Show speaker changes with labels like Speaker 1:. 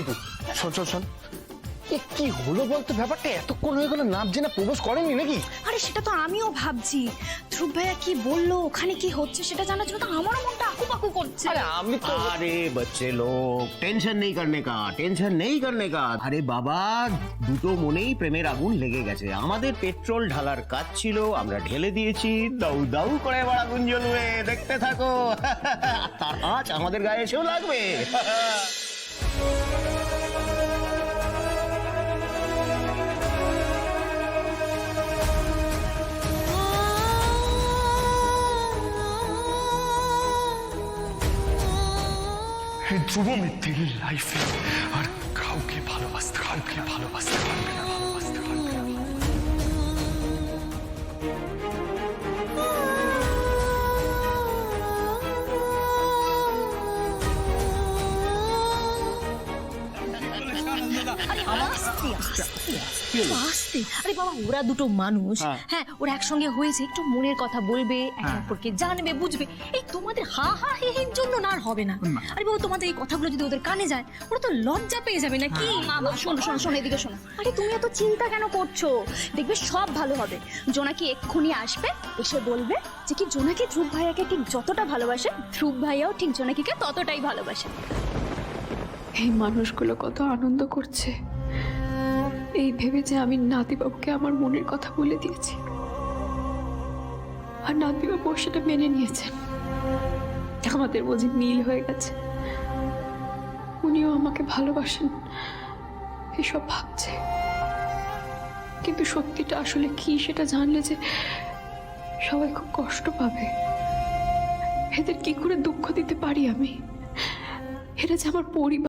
Speaker 1: ঋতু শোন শোন শোন, কি হলো বলতো? ব্যাপারটা এতক্ষণ হয়ে গেল, নাম জেনে প্রপোজ করেনি নাকি?
Speaker 2: আরে সেটা তো আমিও ভাবছি, ধ্রুব ভাইয়া কি বললো, ওখানে কি হচ্ছে সেটা জানার জন্য তো আমারও মনটা আকুপাকু করছে।
Speaker 1: আরে আমি তো
Speaker 3: अरे बच्चे लोग टेंशन नहीं करने का, टेंशन नहीं करने का। আরে বাবা, দুটো মনেই প্রেমের আগুন লেগে গেছে। আমাদের পেট্রোল ঢালার কাজ ছিল, আমরা ঢেলে দিয়েছি। দাউ দাউ করে এবার আগুন জ্বলবে, দেখতে থাকো। তার আঁচ আমাদের গায়ে এসেও লাগবে।
Speaker 4: এই ধ্রুব মিত্তির লাইফে আর কাউকে ভালোবাসতে পারবে না, ভালোবাসতে পারবে না।
Speaker 2: আস্তে আরে বাবা, ওরা দুটো মানুষ, হ্যাঁ ওরা একসঙ্গে হয়েছে, একটু মনের কথা বলবে, একে অপরকে জানবে বুঝবে। এই তোমাদের হা হা হে হের জন্য না আর হবে না। আরে বাবা, তোমাদের এই কথাগুলো যদি ওদের কানে যায়, ওরা তো লজ্জা পেয়ে যাবে নাকি?
Speaker 5: শোনো শোনো শোনো, এদিকে শোনো। আরে তুমি এত চিন্তা কেন করছো? দেখবে সব ভালো হবে। জোনাকি এক্ষুনি আসবে, এসে বলবে যে কি জোনাকি ধ্রুব ভাইয়াকে ঠিক যতটা ভালোবাসে, ধ্রুব ভাইয়াও ঠিক জোনাকিকে ততটাই ভালোবাসে।
Speaker 6: এই মানুষগুলো কত আনন্দ করছে এই ভেবে যে আমি নাতিবাবুকে আমার মনের কথা বলে দিয়েছি, আর নাতিবাবু সেটা মেনে নিয়েছেন। আমাদের বুঝি মিল হয়ে গেছে, উনিও আমাকে ভালোবাসেন, এসব ভাবছে। কিন্তু সত্যিটা আসলে কি সেটা জানলে যে সবাই খুব কষ্ট পাবে। এদের কি করে দুঃখ দিতে পারি আমি? এরা যে আমার পরিবার।